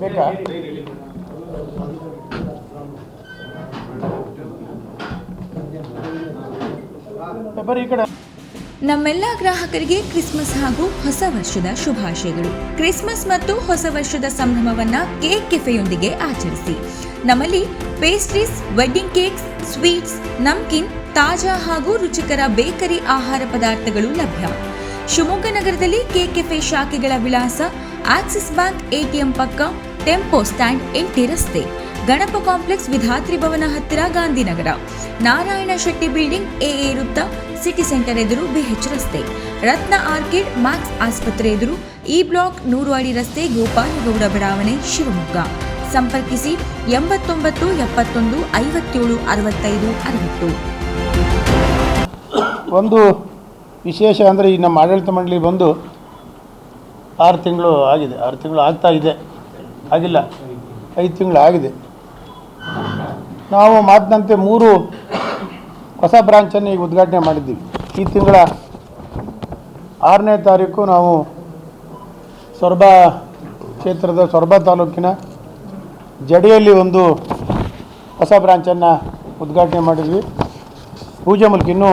ಬೇಕಾ? ಪೇಪರ್ ಈ ಕಡೆ. ನಮ್ಮೆಲ್ಲ ಗ್ರಾಹಕರಿಗೆ ಕ್ರಿಸ್ಮಸ್ ಹಾಗೂ ಹೊಸ ವರ್ಷದ ಶುಭಾಶಯಗಳು. ಕ್ರಿಸ್ಮಸ್ ಮತ್ತು ಹೊಸ ವರ್ಷದ ಸಂಭ್ರಮವನ್ನ ಕೇಕ್ ಕೆಫೆಯೊಂದಿಗೆ ಆಚರಿಸಿ. ನಮ್ಮಲ್ಲಿ ಪೇಸ್ಟ್ರೀಸ್, ವೆಡ್ಡಿಂಗ್ ಕೇಕ್ಸ್, ಸ್ವೀಟ್ಸ್, ನಮ್ಕಿನ್, ತಾಜಾ ಹಾಗೂ ರುಚಿಕರ ಬೇಕರಿ ಆಹಾರ ಪದಾರ್ಥಗಳು ಲಭ್ಯ. ಶಿವಮೊಗ್ಗ ನಗರದಲ್ಲಿ ಕೇಕ್ ಕೆಫೆ ಶಾಖೆಗಳ ವಿಳಾಸ: ಆಕ್ಸಿಸ್ ಬ್ಯಾಂಕ್ ಎಟಿಎಂ ಪಕ್ಕ, ಟೆಂಪೋ ಸ್ಟ್ಯಾಂಡ್, ಎಂಟಿ ರಸ್ತೆ, ಗಣಪ ಕಾಂಪ್ಲೆಕ್ಸ್, ವಿಧಾತ್ರಿ ಭವನ ಹತ್ತಿರ, ಗಾಂಧಿನಗರ, ನಾರಾಯಣ ಶೆಟ್ಟಿ ಬಿಲ್ಡಿಂಗ್, ಎಎ ವೃತ್ತ, ಸಿಟಿ ಸೆಂಟರ್ ಎದುರು, ಬಿಎಚ್ ರಸ್ತೆ, ರತ್ನ ಆರ್ಕಿಡ್, ಮ್ಯಾಕ್ಸ್ ಆಸ್ಪತ್ರೆ ಎದುರು, ಇ ಬ್ಲಾಕ್, 100 ಅಡಿ ರಸ್ತೆ, ಗೋಪಾಲಗೌಡ ಬಡಾವಣೆ, ಶಿವಮೊಗ್ಗ. ಸಂಪರ್ಕಿಸಿ 89 71 57 65 60. ಒಂದು ವಿಶೇಷ ಅಂದರೆ ಈ ನಮ್ಮ ಆಡಳಿತ ಮಂಡಳಿ ಬಂದು 6 ತಿಂಗಳು ಆಗಿದೆ. 6 ತಿಂಗಳು ಆಗ್ತಾ ಇದೆ, ಆಗಿಲ್ಲ, 5 ತಿಂಗಳು ಆಗಿದೆ. ನಾವು ಮಾತಿನಂತೆ 3 ಹೊಸ ಬ್ರಾಂಚನ್ನು ಈಗ ಉದ್ಘಾಟನೆ ಮಾಡಿದ್ದೀವಿ. ಈ ತಿಂಗಳ 6ನೇ ತಾರೀಕು ನಾವು ಸೊರಬ ಕ್ಷೇತ್ರದ ಸೊರಬ ತಾಲೂಕಿನ ಜಡಿಯಲ್ಲಿ ಒಂದು ಹೊಸ ಬ್ರಾಂಚನ್ನು ಉದ್ಘಾಟನೆ ಮಾಡಿದ್ವಿ. ಪೂಜೆ ಮೂಲಕ ಇನ್ನೂ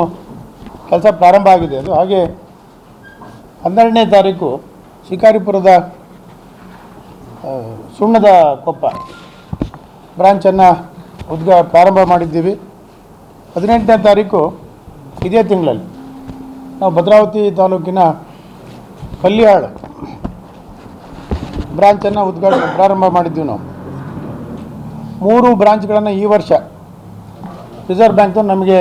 ಕೆಲಸ ಪ್ರಾರಂಭ ಆಗಿದೆ ಅದು. ಹಾಗೆ 12ನೇ ತಾರೀಕು ಶಿಕಾರಿಪುರದ ಸುಣ್ಣದ ಕೊಪ್ಪ ಬ್ರಾಂಚನ್ನು ಪ್ರಾರಂಭ ಮಾಡಿದ್ದೀವಿ. 18ನೇ ತಾರೀಕು ಇದೇ ತಿಂಗಳಲ್ಲಿ ನಾವು ಭದ್ರಾವತಿ ತಾಲೂಕಿನ ಕಲ್ಲಿಯಾಳು ಬ್ರಾಂಚನ್ನು ಪ್ರಾರಂಭ ಮಾಡಿದ್ದೀವಿ. ನಾವು 3 ಬ್ರಾಂಚ್ಗಳನ್ನು ಈ ವರ್ಷ ರಿಸರ್ವ್ ಬ್ಯಾಂಕ್ ನಮಗೆ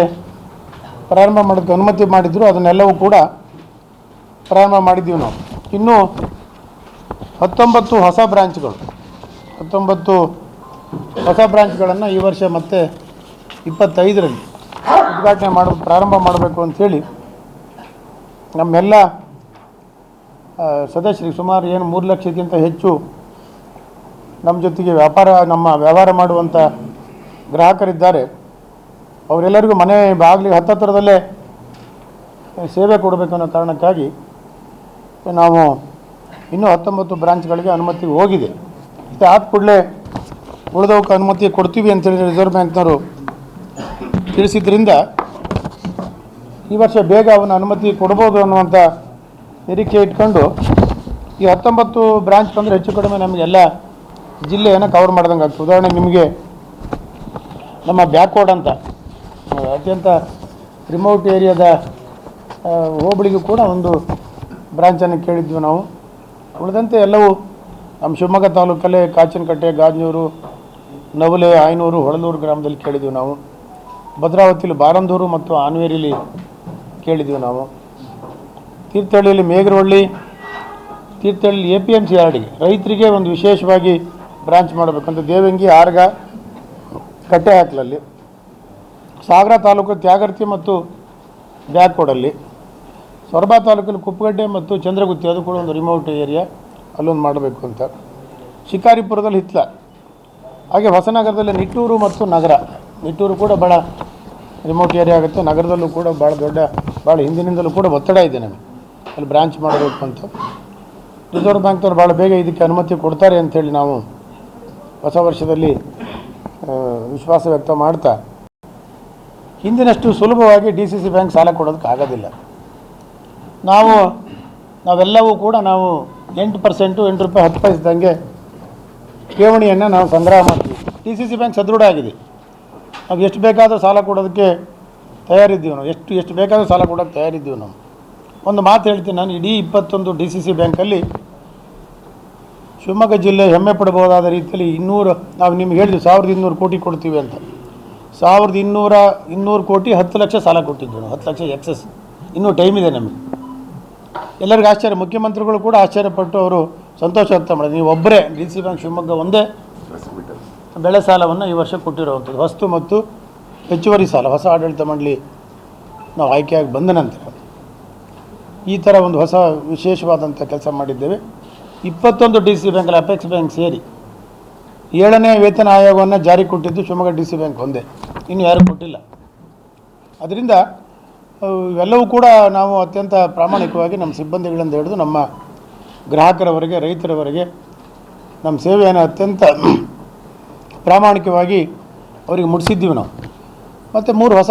ಪ್ರಾರಂಭ ಮಾಡೋಕ್ಕೆ ಅನುಮತಿ ಮಾಡಿದ್ರು. ಅದನ್ನೆಲ್ಲವೂ ಕೂಡ ಪ್ರಾರಂಭ ಮಾಡಿದ್ದೀವಿ ನಾವು. ಇನ್ನೂ 19 ಹೊಸ ಬ್ರಾಂಚ್ಗಳನ್ನು ಈ ವರ್ಷ ಮತ್ತೆ 25ರಲ್ಲಿ ಉದ್ಘಾಟನೆ ಪ್ರಾರಂಭ ಮಾಡಬೇಕು ಅಂಥೇಳಿ ನಮ್ಮೆಲ್ಲ ಸದಸ್ಯರಿಗೆ, ಸುಮಾರು 3 ಲಕ್ಷಕ್ಕಿಂತ ಹೆಚ್ಚು ನಮ್ಮ ಜೊತೆಗೆ ನಮ್ಮ ವ್ಯವಹಾರ ಮಾಡುವಂಥ ಗ್ರಾಹಕರಿದ್ದಾರೆ. ಅವರೆಲ್ಲರಿಗೂ ಮನೆ ಬಾಗಿಲಿಗೆ ಹತ್ತಿರದಲ್ಲೇ ಸೇವೆ ಕೊಡಬೇಕು ಅನ್ನೋ ಕಾರಣಕ್ಕಾಗಿ ನಾವು ಇನ್ನೂ 19 ಬ್ರಾಂಚ್ಗಳಿಗೆ ಅನುಮತಿ ಹೋಗಿದೆ. ಇದು ಆದ ಕೂಡಲೇ ಉಳಿದವಕ್ಕೆ ಅನುಮತಿ ಕೊಡ್ತೀವಿ ಅಂತೇಳಿ ರಿಸರ್ವ್ ಬ್ಯಾಂಕ್ನವರು ತಿಳಿಸಿದ್ರಿಂದ ಈ ವರ್ಷ ಬೇಗ ಅವನ ಅನುಮತಿ ಕೊಡ್ಬೋದು ಅನ್ನುವಂಥ ನಿರೀಕ್ಷೆ ಇಟ್ಕೊಂಡು ಈ 19 ಬ್ರಾಂಚ್ ಬಂದರೆ ಹೆಚ್ಚು ಕಡಿಮೆ ನಮಗೆಲ್ಲ ಜಿಲ್ಲೆಯನ್ನು ಕವರ್ ಮಾಡ್ದಂಗೆ ಆಗ್ತದೆ. ಉದಾಹರಣೆಗೆ ನಿಮಗೆ ನಮ್ಮ ಬ್ಯಾಕ್ವರ್ಡ್ ಅಂತ ಅತ್ಯಂತ ರಿಮೋಟ್ ಏರಿಯಾದ ಹೋಬಳಿಗೂ ಕೂಡ ಒಂದು ಬ್ರಾಂಚನ್ನು ಕೇಳಿದ್ವಿ ನಾವು. ಉಳಿದಂತೆ ಎಲ್ಲವೂ ನಮ್ಮ ಶಿವಮೊಗ್ಗ ತಾಲೂಕಲ್ಲೇ ಕಾಚನಕಟ್ಟೆ, ಗಾಜನೂರು, ನವಲೆ, ಆಯನೂರು, ಹೊಳಲೂರು ಗ್ರಾಮದಲ್ಲಿ ಕೇಳಿದ್ವಿ ನಾವು. ಭದ್ರಾವತಿಲಿ ಬಾರಂದೂರು ಮತ್ತು ಆನ್ವೇರಿಲಿ ಕೇಳಿದ್ವಿ ನಾವು. ತೀರ್ಥಹಳ್ಳಿಯಲ್ಲಿ ಮೇಗರಹಳ್ಳಿ, ತೀರ್ಥಹಳ್ಳಿ APMC ಯಾರ್ಡಿಗೆ ರೈತರಿಗೆ ಒಂದು ವಿಶೇಷವಾಗಿ ಬ್ರಾಂಚ್ ಮಾಡಬೇಕಂತ ದೇವಂಗಿ, ಆರ್ಗ, ಕಟ್ಟೆ ಹಾಕಲಲ್ಲಿ, ಸಾಗರ ತಾಲೂಕು ತ್ಯಾಗರ್ತಿ ಮತ್ತು ಬ್ಯಾಕ್ವರ್ಡಲ್ಲಿ, ಸೊರಬ ತಾಲೂಕಲ್ಲಿ ಕುಪ್ಪಗಡ್ಡೆ ಮತ್ತು ಚಂದ್ರಗುತ್ತಿ, ಅದು ಕೂಡ ಒಂದು ರಿಮೋಟ್ ಏರಿಯಾ, ಅಲ್ಲೊಂದು ಮಾಡಬೇಕು ಅಂತ. ಶಿಕಾರಿಪುರದಲ್ಲಿ ಹಿತ್ಲ, ಹಾಗೆ ಹೊಸನಗರದಲ್ಲಿ ನಿಟ್ಟೂರು ಮತ್ತು ನಗರ. ನಿಟ್ಟೂರು ಕೂಡ ಭಾಳ ರಿಮೋಟ್ ಏರಿಯಾ ಆಗುತ್ತೆ. ನಗರದಲ್ಲೂ ಕೂಡ ಭಾಳ ಹಿಂದಿನಿಂದಲೂ ಕೂಡ ಒತ್ತಡ ಇದೆ ನಮಗೆ ಅಲ್ಲಿ ಬ್ರಾಂಚ್ ಮಾಡಬೇಕು ಅಂತ. ರಿಸರ್ವ್ ಬ್ಯಾಂಕ್ನವ್ರು ಭಾಳ ಬೇಗ ಇದಕ್ಕೆ ಅನುಮತಿ ಕೊಡ್ತಾರೆ ಅಂಥೇಳಿ ನಾವು ಹೊಸ ವರ್ಷದಲ್ಲಿ ವಿಶ್ವಾಸ ವ್ಯಕ್ತ ಮಾಡ್ತಾ, ಹಿಂದಿನಷ್ಟು ಸುಲಭವಾಗಿ DCC ಬ್ಯಾಂಕ್ ಸಾಲ ಕೊಡೋದಕ್ಕೆ ಆಗೋದಿಲ್ಲ. ನಾವೆಲ್ಲವೂ ಕೂಡ 8% 8 ರೂಪಾಯಿ 10 ಪೈಸದಂಗೆ ಠೇವಣಿಯನ್ನು ನಾವು ಸಂಗ್ರಹ ಮಾಡ್ತೀವಿ. DCC ಬ್ಯಾಂಕ್ ಸದೃಢ ಆಗಿದೆ. ನಾವು ಎಷ್ಟು ಬೇಕಾದರೂ ಸಾಲ ಕೊಡೋದಕ್ಕೆ ತಯಾರಿದ್ದೀವಿ. ನಾವು ಎಷ್ಟು ಬೇಕಾದರೂ ಸಾಲ ಕೊಡೋಕ್ಕೆ ತಯಾರಿದ್ದೀವಿ. ನಾವು ಒಂದು ಮಾತು ಹೇಳ್ತೀನಿ ನಾನು, ಇಡೀ 21 DCC ಬ್ಯಾಂಕಲ್ಲಿ ಶಿವಮೊಗ್ಗ ಜಿಲ್ಲೆ ಹೆಮ್ಮೆ ಪಡಬಹುದಾದ ರೀತಿಯಲ್ಲಿ ನಾವು ನಿಮ್ಗೆ ಹೇಳಿದ್ವಿ 1200 ಕೋಟಿ ಕೊಡ್ತೀವಿ ಅಂತ. 1200 ಕೋಟಿ 10 ಲಕ್ಷ ಸಾಲ ಕೊಟ್ಟಿದ್ವಿ ನಾವು. 10 ಲಕ್ಷ ಎಕ್ಸಸ್. ಇನ್ನೂ ಟೈಮ್ ಇದೆ ನಮಗೆ. ಎಲ್ಲರಿಗೂ ಆಶ್ಚರ್ಯ, ಮುಖ್ಯಮಂತ್ರಿಗಳು ಕೂಡ ಆಶ್ಚರ್ಯಪಟ್ಟು ಅವರು ಸಂತೋಷ ವ್ಯಕ್ತ ಮಾಡಿದ್ರು. ನೀವು ಒಬ್ಬರೇ DCC ಬ್ಯಾಂಕ್ ಶಿವಮೊಗ್ಗ ಒಂದೇ ಬೆಳೆ ಸಾಲವನ್ನು ಈ ವರ್ಷ ಕೊಟ್ಟಿರುವಂಥದ್ದು, ವಸ್ತು ಮತ್ತು ಹೆಚ್ಚುವರಿ ಸಾಲ. ಹೊಸ ಆಡಳಿತ ಮಂಡಳಿ ನಾವು ಆಯ್ಕೆಯಾಗಿ ಬಂದ ನಂತರ ಈ ಥರ ಒಂದು ಹೊಸ ವಿಶೇಷವಾದಂಥ ಕೆಲಸ ಮಾಡಿದ್ದೇವೆ. 21 DCC ಬ್ಯಾಂಕಲ್ಲಿ ಅಪೆಕ್ಸ್ ಬ್ಯಾಂಕ್ ಸೇರಿ 7ನೇ ವೇತನ ಆಯೋಗವನ್ನು ಜಾರಿ ಕೊಟ್ಟಿದ್ದು ಶಿವಮೊಗ್ಗ ಡಿ ಸಿ ಬ್ಯಾಂಕ್ ಒಂದೇ, ಇನ್ನು ಯಾರೂ ಕೊಟ್ಟಿಲ್ಲ. ಅದರಿಂದ ಇವೆಲ್ಲವೂ ಕೂಡ ನಾವು ಅತ್ಯಂತ ಪ್ರಾಮಾಣಿಕವಾಗಿ ನಮ್ಮ ಸಿಬ್ಬಂದಿಗಳಿಂದ ಹಿಡಿದು ನಮ್ಮ ಗ್ರಾಹಕರವರೆಗೆ, ರೈತರವರೆಗೆ ನಮ್ಮ ಸೇವೆಯನ್ನು ಅತ್ಯಂತ ಪ್ರಾಮಾಣಿಕವಾಗಿ ಅವರಿಗೆ ಮುಟ್ಟಿಸಿದ್ದೀವಿ ನಾವು. ಮತ್ತು 3 ಹೊಸ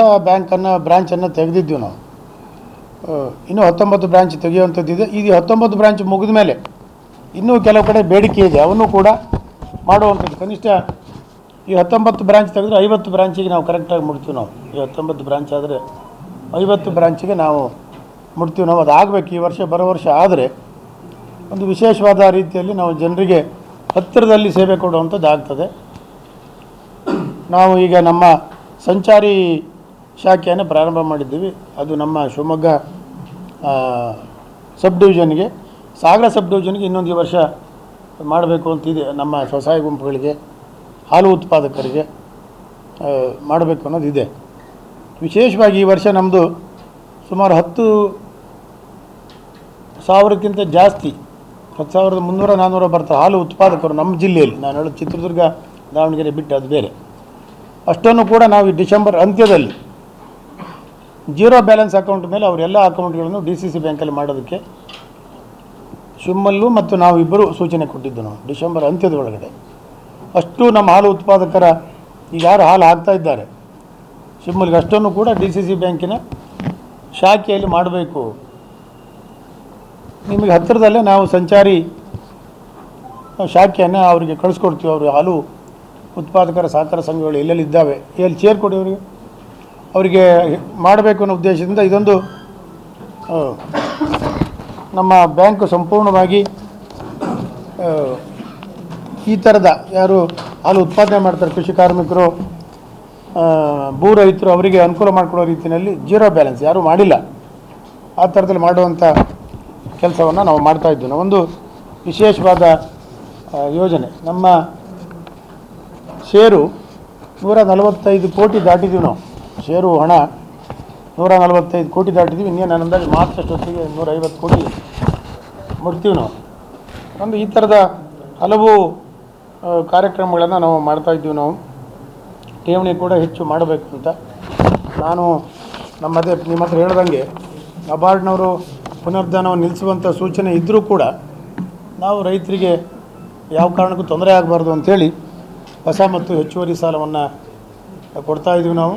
ಬ್ರಾಂಚನ್ನು ತೆಗೆದಿದ್ದೀವಿ ನಾವು. ಇನ್ನೂ 19 ಬ್ರಾಂಚ್ ತೆಗೆಯುವಂಥದ್ದಿದೆ. ಈಗ 19 ಬ್ರಾಂಚ್ ಮುಗಿದ ಮೇಲೆ ಇನ್ನೂ ಕೆಲವು ಕಡೆ ಬೇಡಿಕೆ ಇದೆ, ಅವನ್ನು ಕೂಡ ಮಾಡುವಂಥದ್ದು. ಕನಿಷ್ಠ ಈ 19 ಬ್ರಾಂಚ್ ತೆಗೆದ್ರೆ 50 ಬ್ರಾಂಚಿಗೆ ನಾವು ಕರೆಕ್ಟಾಗಿ ಮುಟ್ತೀವಿ ನಾವು. ಈ 19 ಬ್ರಾಂಚ್ ಆದರೆ 50 ಬ್ರಾಂಚಿಗೆ ನಾವು ಮುಟ್ತೀವಿ ನಾವು. ಅದು ಆಗಬೇಕು ಈ ವರ್ಷ, ಬರೋ ವರ್ಷ ಆದರೆ ಒಂದು ವಿಶೇಷವಾದ ರೀತಿಯಲ್ಲಿ ನಾವು ಜನರಿಗೆ ಹತ್ತಿರದಲ್ಲಿ ಸೇವೆ ಕೊಡುವಂಥದ್ದು ಆಗ್ತದೆ. ನಾವು ಈಗ ನಮ್ಮ ಸಂಚಾರಿ ಶಾಖೆಯನ್ನು ಪ್ರಾರಂಭ ಮಾಡಿದ್ದೀವಿ. ಅದು ನಮ್ಮ ಶಿವಮೊಗ್ಗ ಸಬ್ ಡಿವಿಷನ್ಗೆ, ಸಾಗರ ಸಬ್ ಡಿವಿಷನ್ಗೆ ಇನ್ನೊಂದು ಈ ವರ್ಷ ಮಾಡಬೇಕು ಅಂತಿದೆ. ನಮ್ಮ ಸ್ವಸಹಾಯ ಗುಂಪುಗಳಿಗೆ, ಹಾಲು ಉತ್ಪಾದಕರಿಗೆ ಮಾಡಬೇಕು ಅನ್ನೋದಿದೆ. ವಿಶೇಷವಾಗಿ ಈ ವರ್ಷ ನಮ್ಮದು ಸುಮಾರು 10,000ಕ್ಕಿಂತ ಜಾಸ್ತಿ, 10,300-400 ಬರ್ತಾರೆ ಹಾಲು ಉತ್ಪಾದಕರು ನಮ್ಮ ಜಿಲ್ಲೆಯಲ್ಲಿ. ನಾನು ಹೇಳೋದು ಚಿತ್ರದುರ್ಗ, ದಾವಣಗೆರೆ ಬಿಟ್ಟು ಅದು ಬೇರೆ. ಅಷ್ಟನ್ನು ಕೂಡ ನಾವು ಈ ಡಿಸೆಂಬರ್ ಅಂತ್ಯದಲ್ಲಿ ಜೀರೋ ಬ್ಯಾಲೆನ್ಸ್ ಅಕೌಂಟ್ ಮೇಲೆ ಅವರೆಲ್ಲ ಅಕೌಂಟ್ಗಳನ್ನು DCC ಬ್ಯಾಂಕಲ್ಲಿ ಮಾಡೋದಕ್ಕೆ ಶಿವಮಲ್ಲೂ ಮತ್ತು ನಾವು ಇಬ್ಬರು ಸೂಚನೆ ಕೊಟ್ಟಿದ್ದು ನಾವು ಡಿಸೆಂಬರ್ ಅಂತ್ಯದ ಒಳಗಡೆ. ಅಷ್ಟು ನಮ್ಮ ಹಾಲು ಉತ್ಪಾದಕರ ಈಗ ಯಾರು ಹಾಲು ಹಾಕ್ತಾ ಇದ್ದಾರೆ ಶಿವಮೊಗ್ಗಕ್ಕೆ ಅಷ್ಟನ್ನು ಕೂಡ DCC ಬ್ಯಾಂಕಿನ ಶಾಖೆಯಲ್ಲಿ ಮಾಡಬೇಕು. ನಿಮಗೆ ಹತ್ತಿರದಲ್ಲೇ ನಾವು ಸಂಚಾರಿ ಶಾಖೆಯನ್ನು ಅವರಿಗೆ ಕಳಿಸ್ಕೊಡ್ತೀವಿ. ಅವರು ಹಾಲು ಉತ್ಪಾದಕರ ಸಹಕಾರ ಸಂಘಗಳು ಎಲ್ಲೆಲ್ಲಿ ಇದ್ದಾವೆ ಎಲ್ಲಿ ಸೇರಿಕೊಡಿ ಅವರಿಗೆ ಮಾಡಬೇಕು ಅನ್ನೋ ಉದ್ದೇಶದಿಂದ ಇದೊಂದು ನಮ್ಮ ಬ್ಯಾಂಕು ಸಂಪೂರ್ಣವಾಗಿ ಈ ಥರದ ಯಾರು ಹಾಲು ಉತ್ಪಾದನೆ ಮಾಡ್ತಾರೆ ಕೃಷಿ ಕಾರ್ಮಿಕರು, ಭೂ ರೈತರು, ಅವರಿಗೆ ಅನುಕೂಲ ಮಾಡಿಕೊಡೋ ರೀತಿಯಲ್ಲಿ ಜೀರೋ ಬ್ಯಾಲೆನ್ಸ್ ಯಾರೂ ಮಾಡಿಲ್ಲ ಆ ಥರದಲ್ಲಿ ಮಾಡುವಂಥ ಕೆಲಸವನ್ನು ನಾವು ಮಾಡ್ತಾಯಿದ್ವಿ. ನಾವೊಂದು ವಿಶೇಷವಾದ ಯೋಜನೆ, ನಮ್ಮ ಷೇರು 145 ಕೋಟಿ ದಾಟಿದ್ದೀವಿ ನಾವು. ಷೇರು ಹಣ 145 ಕೋಟಿ ದಾಟಿದ್ದೀವಿ. ಇನ್ನೇನು ಅಂದಾಜು ಮಾರ್ಚ್ ಅಷ್ಟೊತ್ತಿಗೆ 150 ಕೋಟಿ ಮುಟ್ತೀವಿ ನಾವು. ಒಂದು ಈ ಥರದ ಹಲವು ಕಾರ್ಯಕ್ರಮಗಳನ್ನು ನಾವು ಮಾಡ್ತಾಯಿದ್ದೀವಿ. ನಾವು ಠೇವಣಿ ಕೂಡ ಹೆಚ್ಚು ಮಾಡಬೇಕು ಅಂತ ನಾನು ನಿಮ್ಮ ಹತ್ರ ಹೇಳ್ದಂಗೆ ನಬಾರ್ಡ್ನವರು ಪುನರುದ್ಧಾನವನ್ನು ನಿಲ್ಲಿಸುವಂಥ ಸೂಚನೆ ಇದ್ದರೂ ಕೂಡ ನಾವು ರೈತರಿಗೆ ಯಾವ ಕಾರಣಕ್ಕೂ ತೊಂದರೆ ಆಗಬಾರ್ದು ಅಂಥೇಳಿ ಹೊಸ ಮತ್ತು ಹೆಚ್ಚುವರಿ ಸಾಲವನ್ನು ಕೊಡ್ತಾಯಿದ್ದೀವಿ ನಾವು.